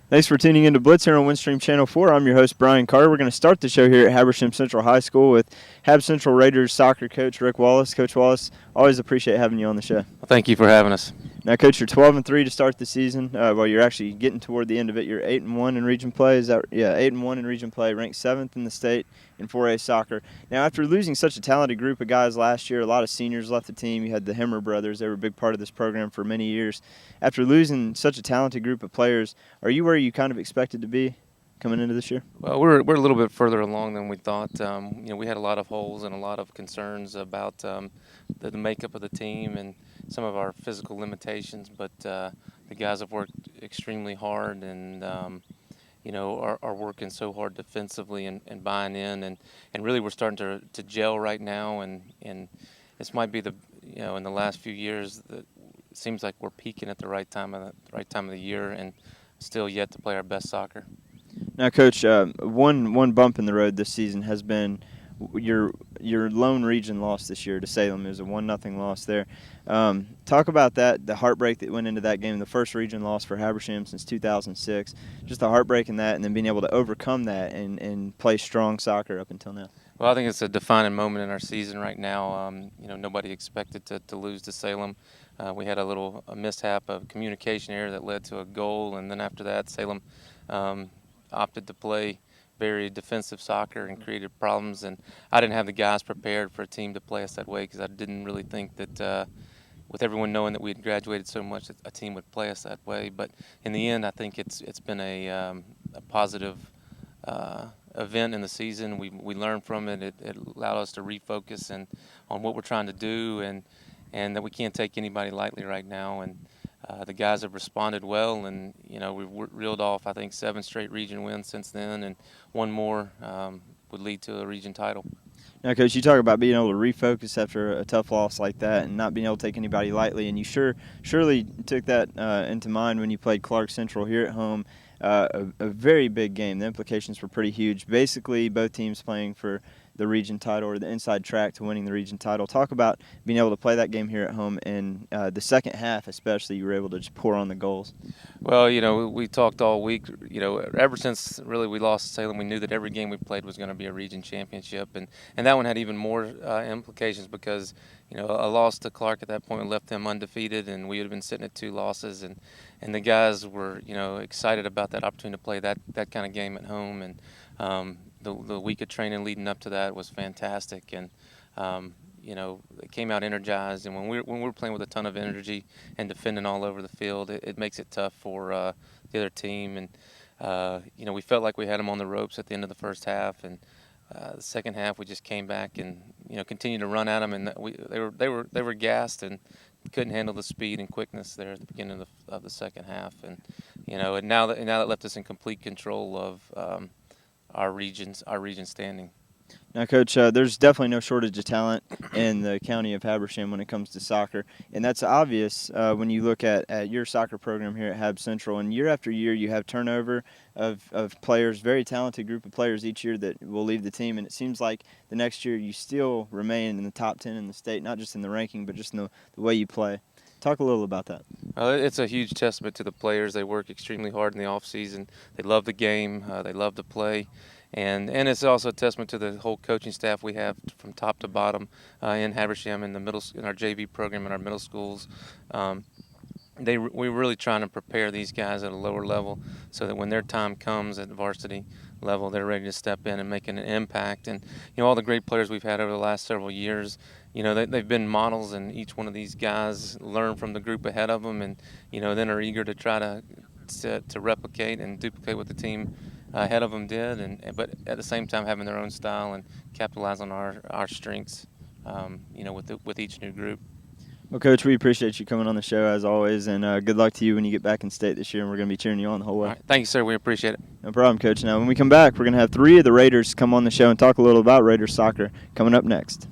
Thanks for tuning in to Blitz here on Windstream Channel 4. I'm your host, Brian Carter. We're going to start the show here at Habersham Central High School with Hab Central Raiders soccer coach Ric Wallace. Coach Wallace, always appreciate having you on the show. Well, thank you for having us. Now, Coach, you're 12-3 to start the season. Well, you're actually getting toward the end of it. You're 8-1 in region play. Is that 8-1 in region play, ranked 7th in the state in 4A soccer. Now, after losing such a talented group of guys last year, a lot of seniors left the team. You had the Hemmer brothers. They were a big part of this program for many years. After losing such a talented group of players, are you where you kind of expected to be coming into this year? Well, we're a little bit further along than we thought. We had a lot of holes and a lot of concerns about the makeup of the team and some of our physical limitations, but the guys have worked extremely hard and are working so hard defensively and buying in, and really we're starting to gel right now, and this might be in the last few years that it seems like we're peaking at the right time of the year and still yet to play our best soccer. Now, Coach, one bump in the road this season has been your lone region loss this year to Salem. It was a 1-0 loss there. Talk about that, the heartbreak that went into that game, the first region loss for Habersham since 2006. Just the heartbreak in that, and then being able to overcome that and play strong soccer up until now. Well, I think it's a defining moment in our season right now. Nobody expected to lose to Salem. We had a mishap of communication error that led to a goal, and then after that, Salem opted to play very defensive soccer and created problems. And I didn't have the guys prepared for a team to play us that way because I didn't really think that, with everyone knowing that we had graduated so much, that a team would play us that way. But in the end, I think it's been a positive event in the season. We learned from it. It allowed us to refocus on what we're trying to do, and that we can't take anybody lightly right now. And the guys have responded well, and we've reeled off, I think, 7 straight region wins since then, and one more would lead to a region title. Now, Coach, you talk about being able to refocus after a tough loss like that and not being able to take anybody lightly, and you surely took that into mind when you played Clark Central here at home. A very big game. The implications were pretty huge. Basically, both teams playing for the region title or the inside track to winning the region title. Talk about being able to play that game here at home, and the second half especially, you were able to just pour on the goals. Well, we talked all week. Ever since really we lost to Salem, we knew that every game we played was going to be a region championship, and that one had even more implications because a loss to Clark at that point left them undefeated, and we would have been sitting at 2 losses, and the guys were excited about that opportunity to play that kind of game at home, and the week of training leading up to that was fantastic, and they came out energized. And when we're playing with a ton of energy and defending all over the field, it makes it tough for the other team. And we felt like we had them on the ropes at the end of the first half, and the second half we just came back and continued to run at them, and they were gassed and couldn't handle the speed and quickness there at the beginning of the second half. And and now that left us in complete control of our region standing. Now, Coach, there's definitely no shortage of talent in the county of Habersham when it comes to soccer, and that's obvious when you look at your soccer program here at Hab Central. And year after year, you have turnover of players, very talented group of players each year that will leave the team, and it seems like the next year you still remain in the top 10 in the state, not just in the ranking, but just in the way you play. Talk a little about that. It's a huge testament to the players. They work extremely hard in the off season. They love the game. They love to play. And it's also a testament to the whole coaching staff we have from top to bottom in Habersham, in our JV program in our middle schools. We're really trying to prepare these guys at a lower level so that when their time comes at the varsity level, they're ready to step in and make an impact. And all the great players we've had over the last several years, they've been models, and each one of these guys learn from the group ahead of them, and then are eager to try to replicate and duplicate what the team ahead of them did, but at the same time having their own style and capitalize on our strengths, with each new group. Well, Coach, we appreciate you coming on the show as always, and good luck to you when you get back in state this year, and we're going to be cheering you on the whole way. All right. Thank you, sir. We appreciate it. No problem, Coach. Now, when we come back, we're going to have 3 of the Raiders come on the show and talk a little about Raiders soccer coming up next.